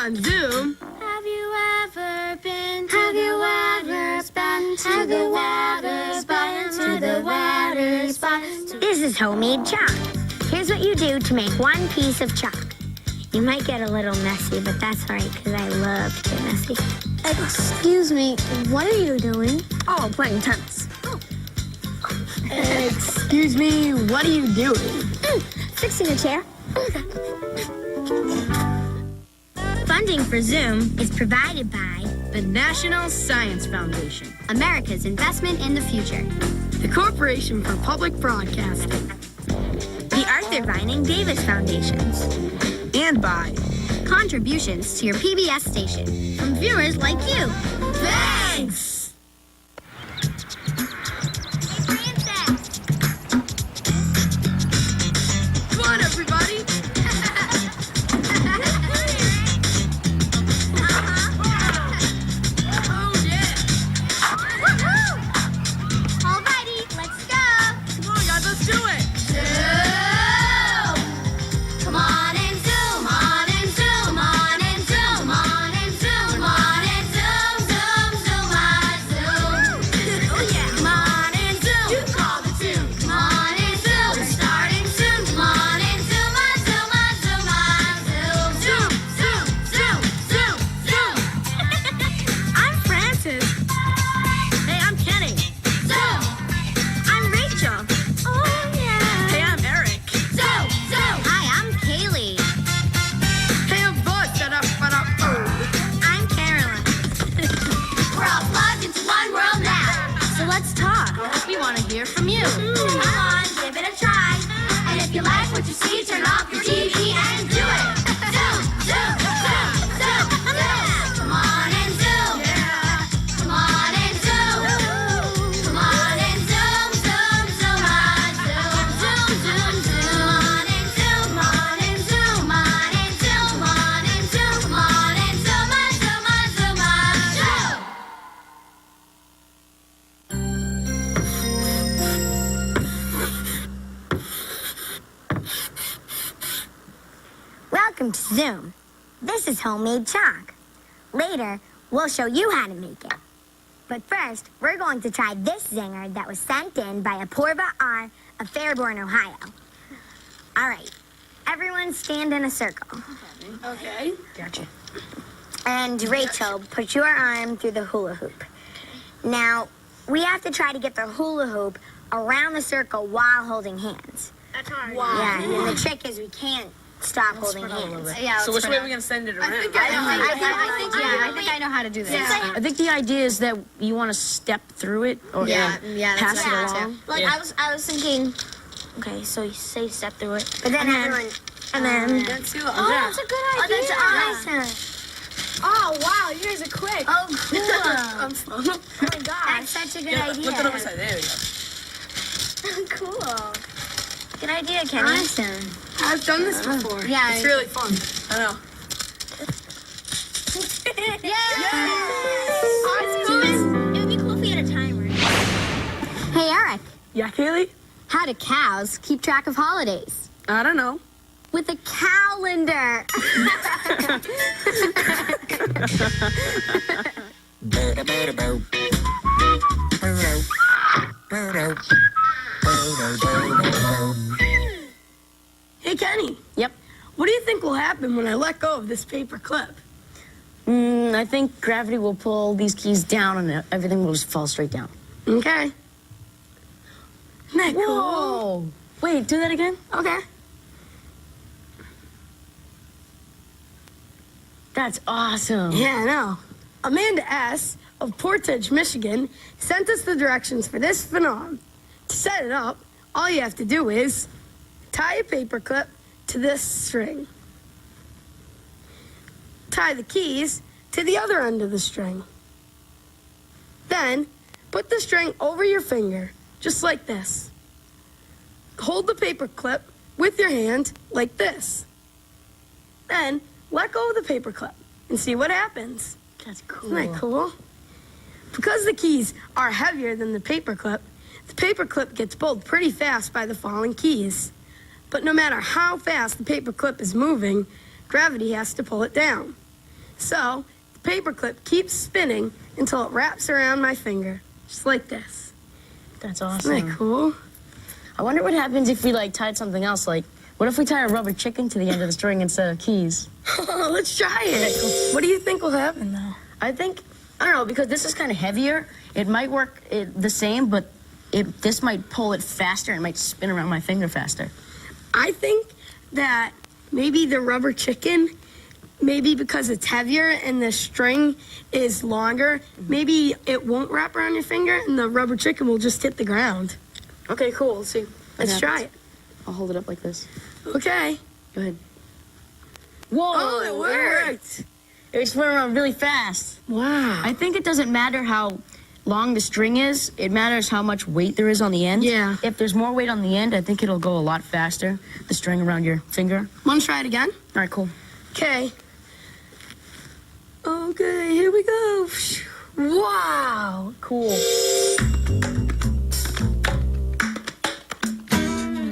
on Zoom. Have you ever been to the water spot? To the water spot, to the water spot. This is homemade chalk. Here's what you do to make one piece of chalk. You might get a little messy, but that's all right, because I love to get messy. Excuse me, what are you doing? Oh, playing tennis. Excuse me, what are you doing? Fixing a chair. Funding for Zoom is provided by The National Science Foundation, America's Investment in the Future, the Corporation for Public Broadcasting, the Arthur Vining Davis Foundations, and by contributions to your PBS station from viewers like you. Thanks! Come on, everybody! Oh, yeah! Alrighty, let's go. Come on, guys, let's do it! Come on and zoom, on and zoom, on and zoom, on and zoom, on and zoom, zoom, zoom, on zoom. Oh, yeah! Come on and zoom, you call the tune. Come on and zoom, we're starting soon. Come on and zoom, on zoom, on zoom, on zoom, zoom, zoom, zoom, zoom, zoom. I'm Francis. Hey, I'm Kenny. Zoom, I'm Rachel. oh yeah. Hey, I'm Eric. Zoom, zoom. Hi, I'm Kaylee. Hey, I'm Bud. I'm Carolyn. We're all plugged into one world now. So let's talk. We want to hear from you. Come on, give it a try. And if you like what you see, turn off your TV and do it. Zoom, zoom, zoom, zoom, zoom. Come on and zoom. Come on and zoom. Come on and zoom, zoom, zoom, on zoom, zoom, zoom, zoom. On and zoom, on and zoom, on and zoom, on and zoom, on and zoom, on zoom, on zoom, on zoom. Welcome to Zoom. This is homemade chalk. Later, we'll show you how to make it. But first, we're going to try this zinger that was sent in by Apurva R. of Fairborn, Ohio. All right, everyone stand in a circle. Okay. Gotcha. And Rachel, put your arm through the hula hoop. Now, we have to try to get the hula hoop around the circle while holding hands. That's hard. Yeah, and the trick is we can't stop holding hands. Yeah, So which way are we gonna send it around? I think I I think I know how to do this. I think the idea is that you want to step through it or Yeah, pass that's it what I along. Like Yeah. I was thinking. Okay, so you say step through it. But then everyone, and then... That's who. Oh, that's a good idea. that's awesome. Oh wow, you guys are quick. Oh, cool. I'm slow. Oh my gosh. That's such a good Yeah, idea. flip it over side. There we go. Cool. Good idea, Kenny. Awesome. I've done this before. Yeah. It's really fun. I know. It would be cool if we had a timer. Hey Eric, Yeah, Kaylee? how do cows keep track of holidays? I don't know. With a calendar. Hey, Kenny. Yep. What do you think will happen when I let go of this paper clip? I think gravity will pull these keys down and everything will just fall straight down. Okay. Isn't that cool? Whoa. Wait, do that again? Okay. That's awesome. Yeah, I know. Amanda S. of Portage, Michigan, sent us the directions for this phenomenon. To set it up, all you have to do is tie a paper clip to this string. Tie the keys to the other end of the string. Then, put the string over your finger, just like this. Hold the paper clip with your hand like this. Then, let go of the paper clip and see what happens. That's cool. Isn't that cool? Because the keys are heavier than the paper clip gets pulled pretty fast by the falling keys. But no matter how fast the paper clip is moving, gravity has to pull it down. So the paper clip keeps spinning until it wraps around my finger, just like this. Until it wraps around my finger, just like this. That's awesome. Isn't that cool? I wonder what happens if we like tied something else. Like, what if we tie a rubber chicken to the end of the string instead of keys? Let's try it. What do you think will happen, though? I don't know, because this is kind of heavier. It might work the same, but this might pull it faster and might spin around my finger faster. I think that maybe the rubber chicken, maybe because it's heavier and the string is longer, maybe it won't wrap around your finger and the rubber chicken will just hit the ground. Okay, cool. Let's see. Let's try it. I'll hold it up like this. Okay. Go ahead. Whoa! Oh, it worked. It spun around really fast. Wow. I think it doesn't matter how long the string is. It matters how much weight there is on the end. Yeah. If there's more weight on the end, I think it'll go a lot faster, the string around your finger. Want to try it again? All right, cool. Okay. Okay, here we go. Wow. Cool.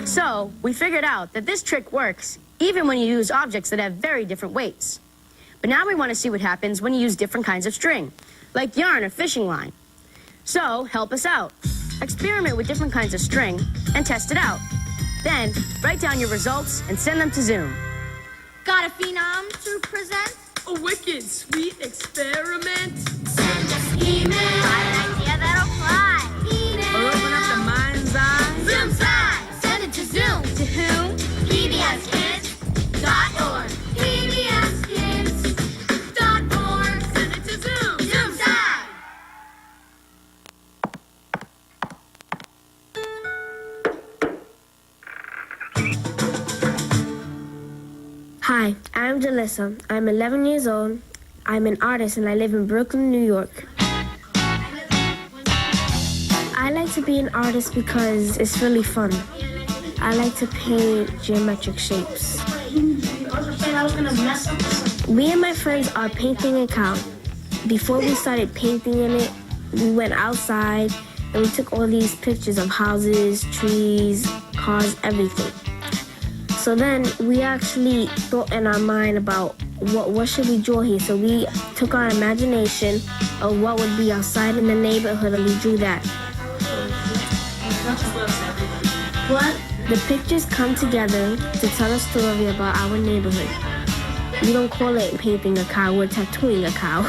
So, we figured out that this trick works even when you use objects that have very different weights. But now we want to see what happens when you use different kinds of string, like yarn or fishing line. So, help us out. Experiment with different kinds of string and test it out. Then, write down your results and send them to Zoom. Got a phenom to present? A wicked sweet experiment. Send us email. Got an idea that'll fly. Email. Or open up the mind's eye. Zoom side. Send it to Zoom. To who? PBSKids.org. PBSKids.org. Send it to Zoom. Zoom side. Hi, I'm Jalissa. I'm 11 years old. I'm an artist and I live in Brooklyn, New York. I like to be an artist because it's really fun. I like to paint geometric shapes. Me and my friends are painting a cow. Before we started painting in it, we went outside and we took all these pictures of houses, trees, cars, everything. So then we actually thought in our mind about what should we draw here. So we took our imagination of what would be outside in the neighborhood and we drew that. What? The pictures come together to tell a story about our neighborhood. We don't call it painting a cow, we're tattooing a cow.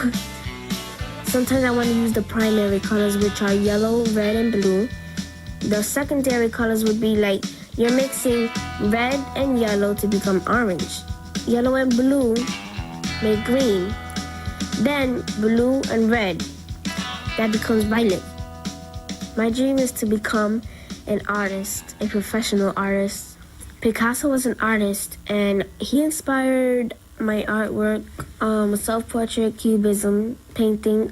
Sometimes I want to use the primary colors, which are yellow, red, and blue. The secondary colors would be like you're mixing red and yellow to become orange. Yellow and blue make green. Then blue and red, that becomes violet. My dream is to become an artist, a professional artist. Picasso was an artist and he inspired my artwork, self-portrait, cubism, painting.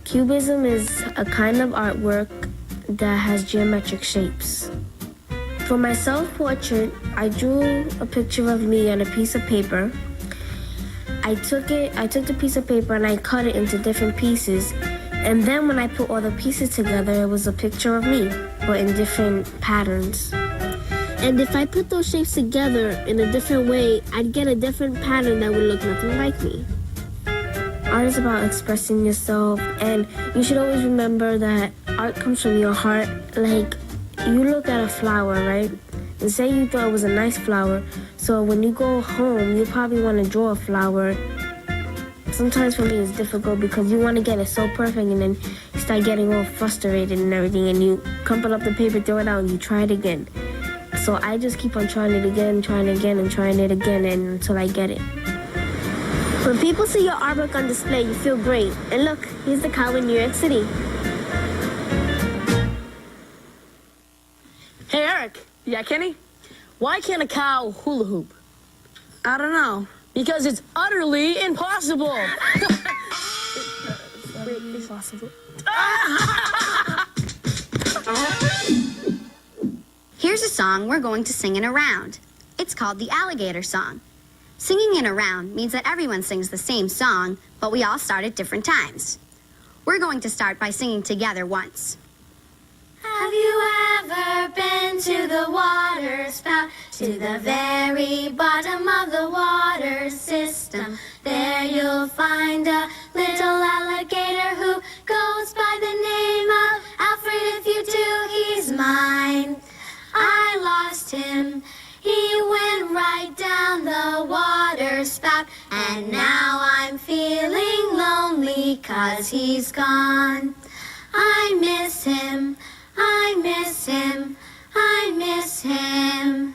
Cubism is a kind of artwork that has geometric shapes. For my self-portrait, I drew a picture of me on a piece of paper. I took the piece of paper and I cut it into different pieces. And then when I put all the pieces together, it was a picture of me, but in different patterns. And if I put those shapes together in a different way, I'd get a different pattern that would look nothing like me. Art is about expressing yourself, and you should always remember that art comes from your heart. Like, you look at a flower, right? And say you thought it was a nice flower, so when you go home, you probably want to draw a flower. Sometimes for me it's difficult because you want to get it so perfect and then you start getting all frustrated and everything and you crumple up the paper, throw it out, and you try it again. So I just keep on trying it again, trying it again, and trying it again until I get it. When people see your artwork on display, you feel great. And look, here's the cow in New York City. Hey, Eric. Yeah, Kenny? Why can't a cow hula hoop? I don't know. Because it's utterly impossible. Impossible. Here's a song we're going to sing in a round. It's called the Alligator Song. Singing in a round means that everyone sings the same song, but we all start at different times. We're going to start by singing together once. Have you ever been to the water spout, to the very bottom of the water system? find a little alligator who goes by the name of Alfred. If you do, he's mine. I lost him. He went right down the water spout, and now I'm feeling lonely 'cause he's gone. I miss him. I miss him. I miss him.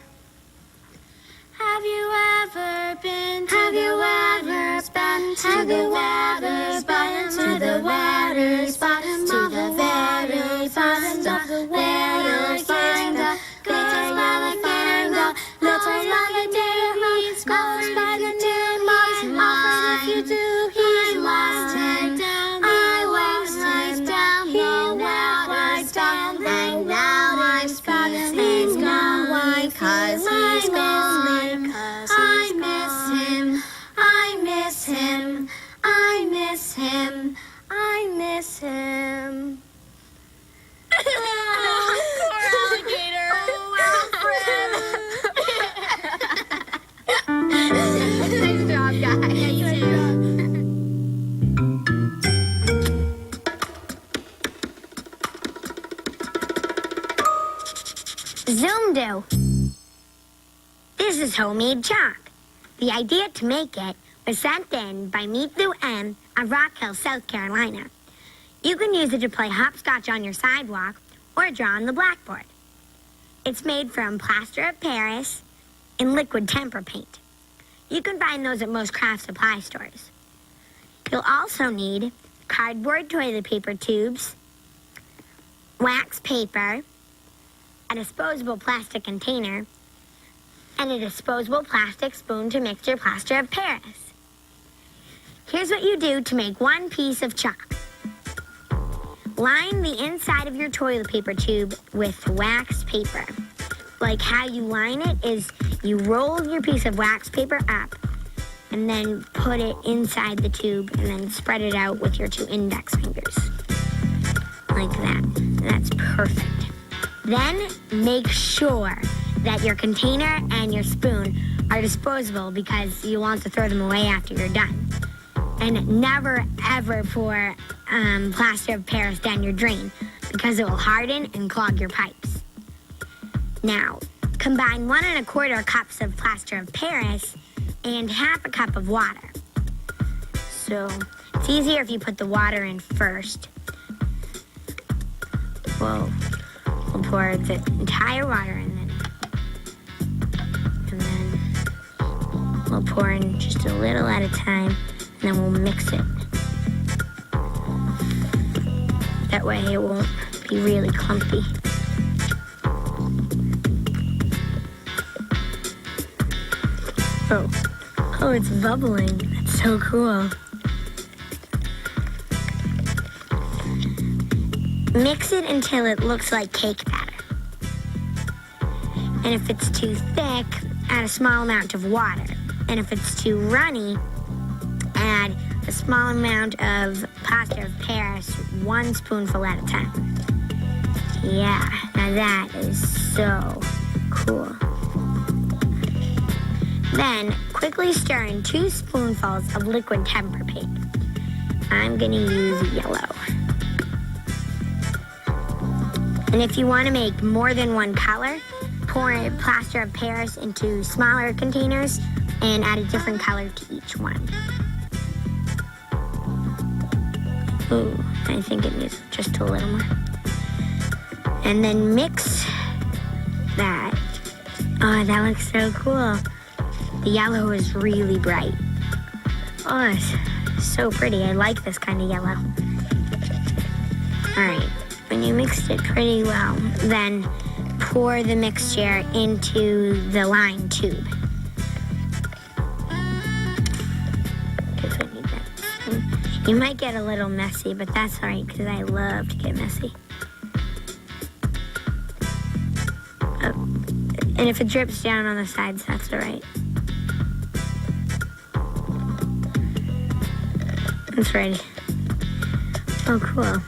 Have you ever been to the water's bottom? To the water's bottom, to the water's bottom, to the very bottom of the where you'll find a little alligator, little alligator who goes by the name of Alfred. If you do, he's lost him. I was right down the water's down, and now I'm feeling lonely 'cause he's gone. I miss him. I miss him. I miss him. I miss him. Poor alligator. Nice job, guys. Zoom do. This is homemade chalk. The idea to make it was sent in by Meet Lou M of Rock Hill, South Carolina. You can use it to play hopscotch on your sidewalk or draw on the blackboard. It's made from plaster of Paris and liquid tempera paint. You can find those at most craft supply stores. You'll also need cardboard toilet paper tubes, wax paper, a disposable plastic container, and a disposable plastic spoon to mix your plaster of Paris. Here's what you do to make one piece of chalk. Line the inside of your toilet paper tube with wax paper. Like how you line it is you roll your piece of wax paper up and then put it inside the tube and then spread it out with your 2 index fingers. Like that. That's perfect. Then make sure that your container and your spoon are disposable because you want to throw them away after you're done. And never ever pour plaster of Paris down your drain because it will harden and clog your pipes. Now, combine 1 1/4 cups of plaster of Paris and 1/2 cup of water. So it's easier if you put the water in first. We'll pour the entire water in and then we'll pour in just a little at a time, and then we'll mix it. That way it won't be really clumpy. Oh, it's bubbling. That's so cool. Mix it until it looks like cake batter. And if it's too thick, add a small amount of water. And if it's too runny, add a small amount of plaster of Paris, 1 spoonful at a time. Yeah, now that is so cool. Then, quickly stir in 2 spoonfuls of liquid tempera paint. I'm gonna use yellow. And if you want to make more than 1 color, pour a plaster of Paris into smaller containers and add a different color to each one. Ooh, I think it needs just a little more. And then mix that. Oh, that looks so cool. The yellow is really bright. Oh, it's so pretty. I like this kind of yellow. All right. When you mixed it pretty well, then pour the mixture into the lined tube. Guess I need that. You might get a little messy, but that's all right because I love to get messy. Oh, and if it drips down on the sides, that's all right. That's ready. Oh, cool.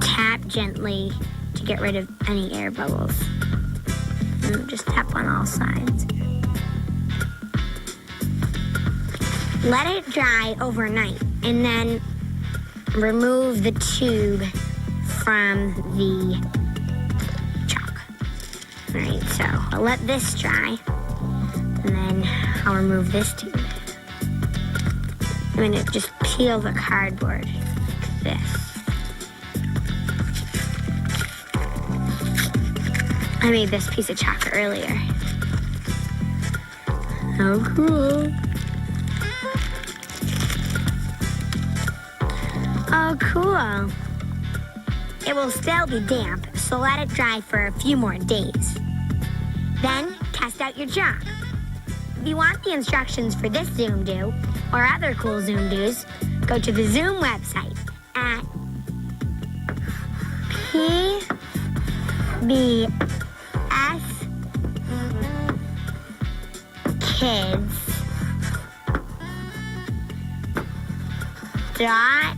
Tap gently to get rid of any air bubbles. And just tap on all sides. Let it dry overnight and then remove the tube from the chalk. All right, so I'll let this dry and then I'll remove this tube. I'm gonna just peel the cardboard like this. I made this piece of chalk earlier. How cool. Oh, cool. It will still be damp, so let it dry for a few more days. Then, test out your chalk. If you want the instructions for this Zoom Do or other cool Zoom Do's, go to the Zoom website at PBS Kids dot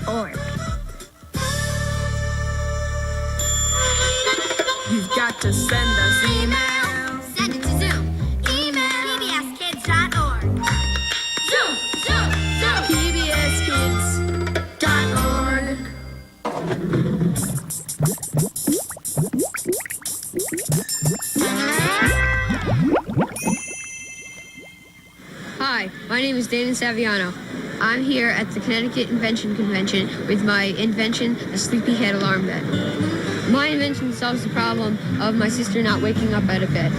org. You've got to send us email. Send it to Zoom. Email pbskids.org. Zoom, Zoom, Zoom. PBSkids.org. Hi, my name is Dana Saviano. I'm here at the Connecticut Invention Convention with my invention, the sleepyhead alarm bed. My invention solves the problem of my sister not waking up out of bed.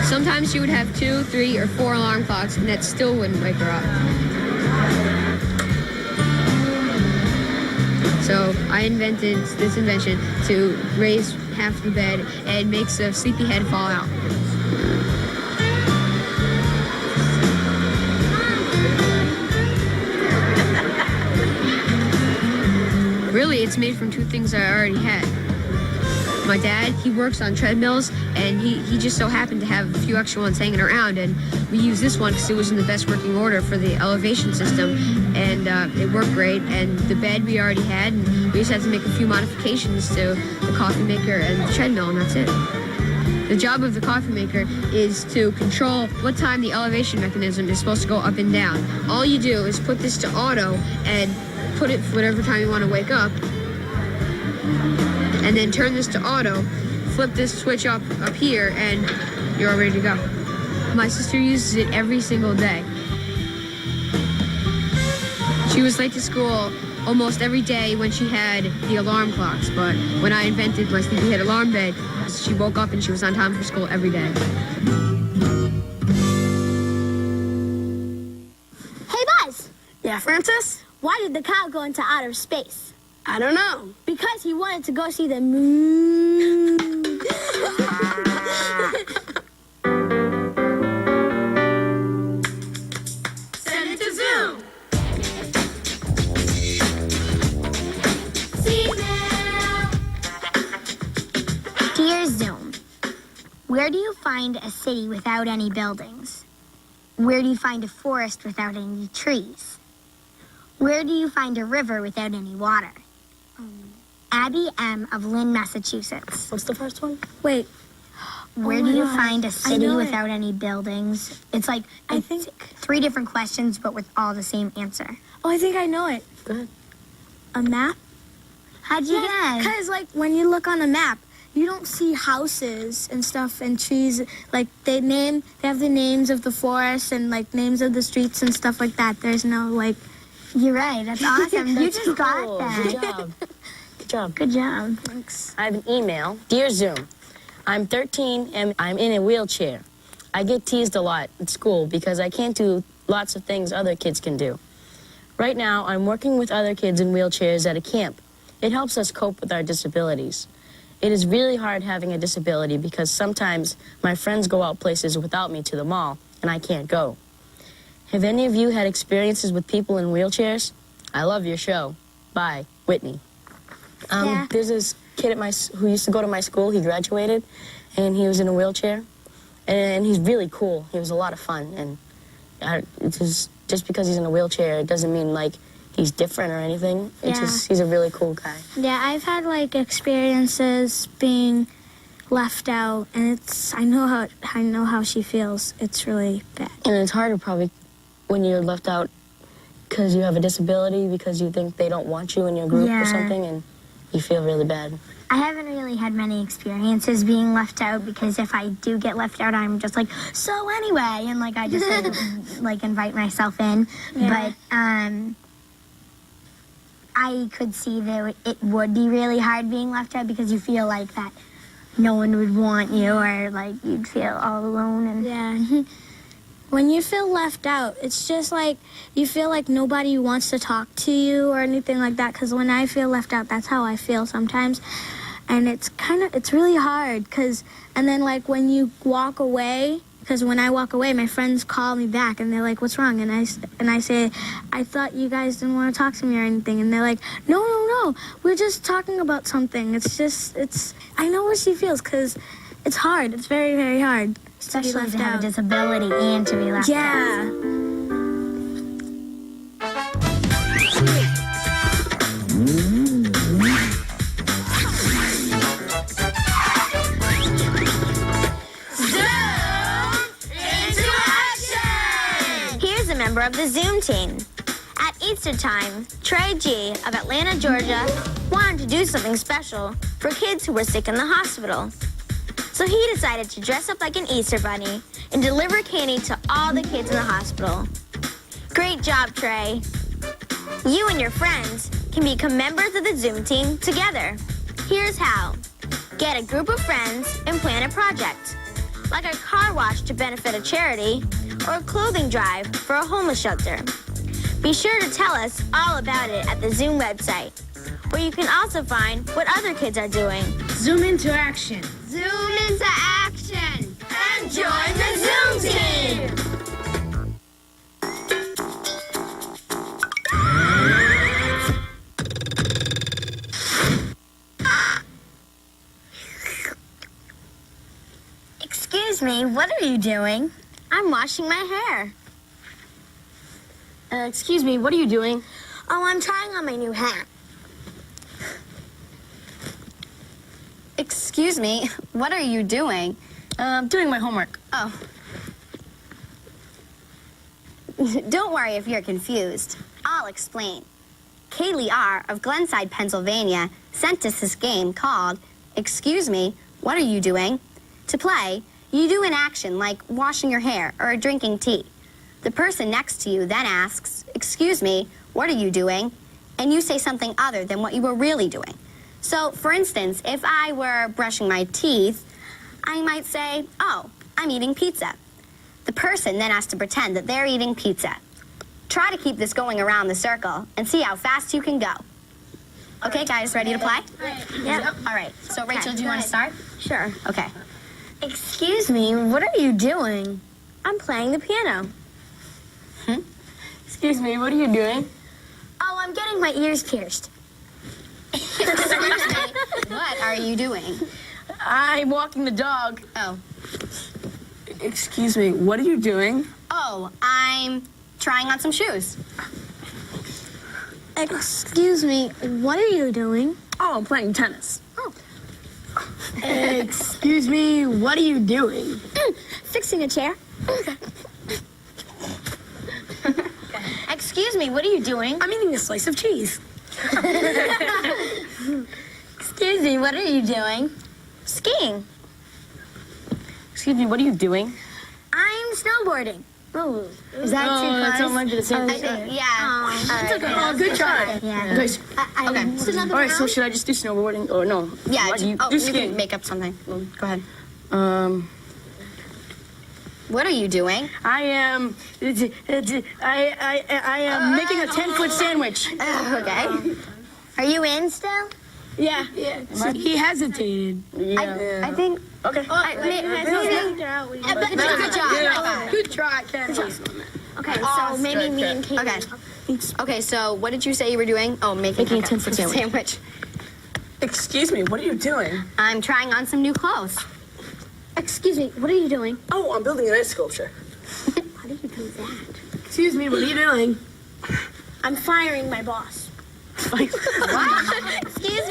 Sometimes she would have 2, 3, or 4 alarm clocks, and that still wouldn't wake her up. So I invented this invention to raise half the bed and makes a sleepyhead fall out. Really, it's made from 2 things I already had. My dad, he works on treadmills, and he just so happened to have a few extra ones hanging around, and we used this one because it was in the best working order for the elevation system, and it worked great, and the bed we already had, and we just had to make a few modifications to the coffee maker and the treadmill, and that's it. The job of the coffee maker is to control what time the elevation mechanism is supposed to go up and down. All you do is put this to auto and put it for whatever time you want to wake up, and then turn this to auto, flip this switch up here, and you're all ready to go. My sister uses it every single day. She was late to school almost every day when she had the alarm clocks, but when I invented my sleepyhead alarm bed, she woke up and she was on time for school every day. Hey, Buzz, Yeah, Francis? why did the cow go into outer space? I don't know. Because he wanted to go see the moon. Send it to Zoom. Dear Zoom, where do you find a city without any buildings? Where do you find a forest without any trees? Where do you find a river without any water? Abby M. of Lynn, Massachusetts. What's the first one? Wait, Where Oh do my you God. find a I city know it. without any buildings? It's like I it's think- 3 different questions, but with all the same answer. oh, I think I know it. Go ahead. A map? How'd you guess? Because, like, when you look on a map, you don't see houses and stuff and trees. Like, they have the names of the forests and, like, names of the streets and stuff like that. There's no, like, You're right. That's awesome. You That's just got Cool. that. Good job. Good job. Good job. I have an email. Dear Zoom, I'm 13 and I'm in a wheelchair. I get teased a lot at school because I can't do lots of things other kids can do. Right now, I'm working with other kids in wheelchairs at a camp. It helps us cope with our disabilities. It is really hard having a disability because sometimes my friends go out places without me to the mall and I can't go. Have any of you had experiences with people in wheelchairs? I love your show. Bye, Whitney. Yeah. There's this kid who used to go to my school. He graduated, and he was in a wheelchair, and he's really cool. He was a lot of fun, and it's just because he's in a wheelchair, it doesn't mean like he's different or anything. It's Yeah. just, he's a really cool guy. Yeah, I've had like experiences being left out, and I know how she feels. It's really bad. And it's harder probably when you're left out because you have a disability, because you think they don't want you in your group Yeah. or something, and you feel really bad. I haven't really had many experiences being left out, because if I do get left out, I'm just like, so anyway, and like I just like invite myself in. Yeah. But I could see that it would be really hard being left out, because you feel like that no one would want you, or like you'd feel all alone. And Yeah. When you feel left out, it's just like you feel like nobody wants to talk to you or anything like that. Because when I feel left out, that's how I feel sometimes. And it's really hard. And then like when you walk away, because when I walk away, my friends call me back and they're like, what's wrong? And I say, I thought you guys didn't want to talk to me or anything. And they're like, no, we're just talking about something. I know what she feels, because it's hard. It's very, very hard. especially left to have out. a disability and to be left out. Yeah. Here's a member of the Zoom team. At Easter time, Trey G of Atlanta, Georgia, wanted to do something special for kids who were sick in the hospital. So he decided to dress up like an Easter bunny and deliver candy to all the kids in the hospital. Great job, Trey. You and your friends can become members of the Zoom team together. Here's how. Get a group of friends and plan a project, like a car wash to benefit a charity or a clothing drive for a homeless shelter. Be sure to tell us all about it at the Zoom website, where you can also find what other kids are doing. Zoom into action. Zoom into action. And join the Zoom team. Excuse me, what are you doing? I'm washing my hair. Excuse me, what are you doing? Oh, I'm trying on my new hat. Excuse me, what are you doing? Doing my homework. Oh. Don't worry if you're confused. I'll explain. Kaylee R. of Glenside, Pennsylvania, sent us this game called Excuse Me, What Are You Doing? To play, you do an action like washing your hair or drinking tea. The person next to you then asks, Excuse me, what are you doing? And you say something other than what you were really doing. So, for instance, if I were brushing my teeth, I might say, oh, I'm eating pizza. The person then has to pretend that they're eating pizza. Try to keep this going around the circle and see how fast you can go. Okay, guys, ready to play? Yep. All right. So, Rachel, do you want to start? Sure. Okay. Excuse me, what are you doing? I'm playing the piano. Excuse me, what are you doing? Oh, I'm getting my ears pierced. What are you doing? I'm walking the dog. Oh. Excuse me, what are you doing? Oh, I'm trying on some shoes. Excuse me, what are you doing? Oh, I'm playing tennis. Excuse me, what are you doing? Fixing a chair. Excuse me, what are you doing? I'm eating a slice of cheese. Excuse me, what are you doing? Skiing. Excuse me, what are you doing? I'm snowboarding. Oh, is that too No, close? it's all like the same thing. Yeah. Oh, good try. Yeah. Guys, Okay. all right, so should I just do snowboarding? Or no? Yeah. Why do you do you skiing? can make up something. Go ahead. What are you doing? I am. I am making a 10-foot sandwich. Okay. Are you in still? Yeah. He hesitated. I think. Okay. Good job. Good try, Ken. Okay, so maybe me and Katie. Okay. Okay. So what did you say you were doing? Oh, making a 10-foot sandwich. Excuse me, what are you doing? I'm trying on some new clothes. Excuse me, what are you doing? Oh, I'm building an ice sculpture. How do you do that? Excuse me, what are you doing? I'm firing my boss. Excuse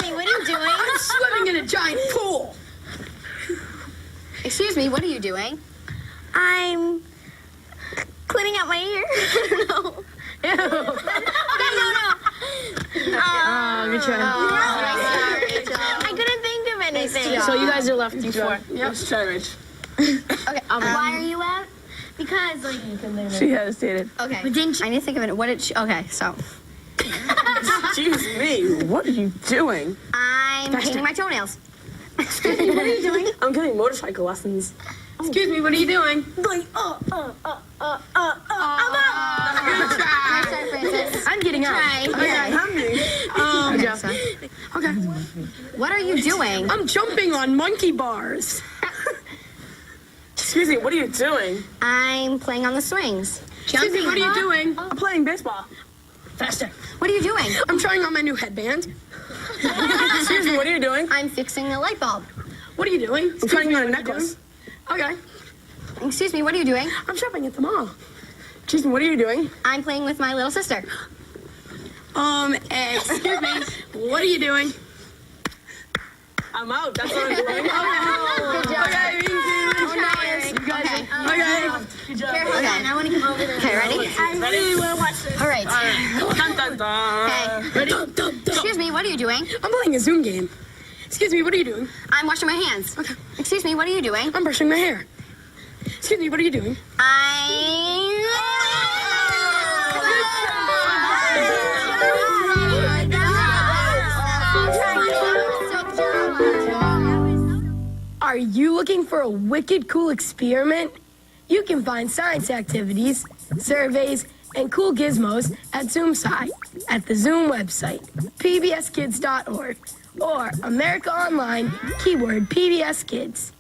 me, what are you doing? I'm swimming in a giant pool. Excuse me, what are you doing? I'm cleaning out my ear. No. Ew. No. Oh, good try. I couldn't think of anything. So you guys are left you four. Let's try, Rich. Okay, Why are you out? Because, like, She hesitated. okay. but didn't you? I need to think of it. What did she, okay, so Excuse me, what are you doing? I'm painting my toenails. Excuse me, what are you doing? I'm getting motorcycle lessons. Excuse me, what are you doing? Like, I'm Nice try, Francis. I'm getting out. Okay. Okay, so, Okay. what are you doing? I'm jumping on monkey bars. Excuse me, what are you doing? I'm playing on the swings. Excuse me, what are you doing? I'm playing baseball. Faster. What are you doing? I'm trying on my new headband. Excuse me, what are you doing? I'm fixing a light bulb. What are you doing? I'm trying on a necklace. Okay. Excuse me, what are you doing? I'm shopping at the mall. Excuse me, what are you doing? I'm playing with my little sister. Excuse me, what are you doing? I'm out, that's what I'm doing. Good job. Okay, me too. Okay. Okay. Here, hold on. I want to come over there. Okay, ready? I really want to watch this. All right. Dun, dun, dun. Okay. Excuse me, what are you doing? I'm playing a Zoom game. Excuse me, what are you doing? I'm washing my hands. Okay. Excuse me, what are you doing? I'm brushing my hair. Excuse me, what are you doing? Are you looking for a wicked cool experiment? You can find science activities, surveys, and cool gizmos at ZoomSci at the Zoom website, pbskids.org, or America Online, keyword PBS Kids.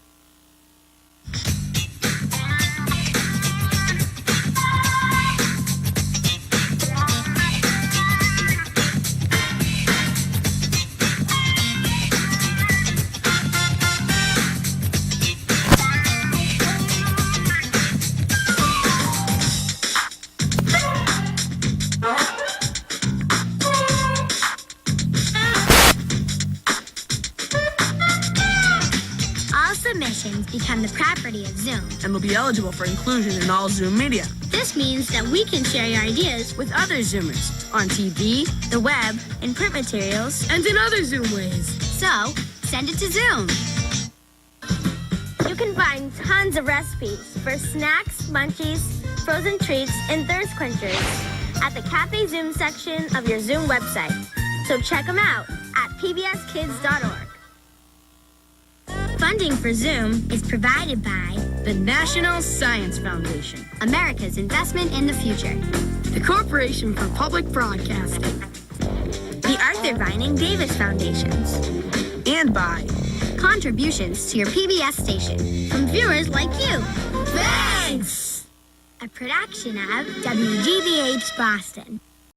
All submissions become the property of Zoom. And will be eligible for inclusion in all Zoom media. This means that we can share your ideas With other Zoomers on TV, the web, in print materials. And in other Zoom ways. So, send it to Zoom. You can find tons of recipes for snacks, munchies, frozen treats, and thirst quenchers at the Cafe Zoom section of your Zoom website. So check them out at pbskids.org. Funding for Zoom is provided by the National Science Foundation. America's investment in the future. The Corporation for Public Broadcasting. the Arthur Vining Davis Foundations. And by Contributions to your PBS station. From viewers like you. Thanks! A production of WGBH Boston.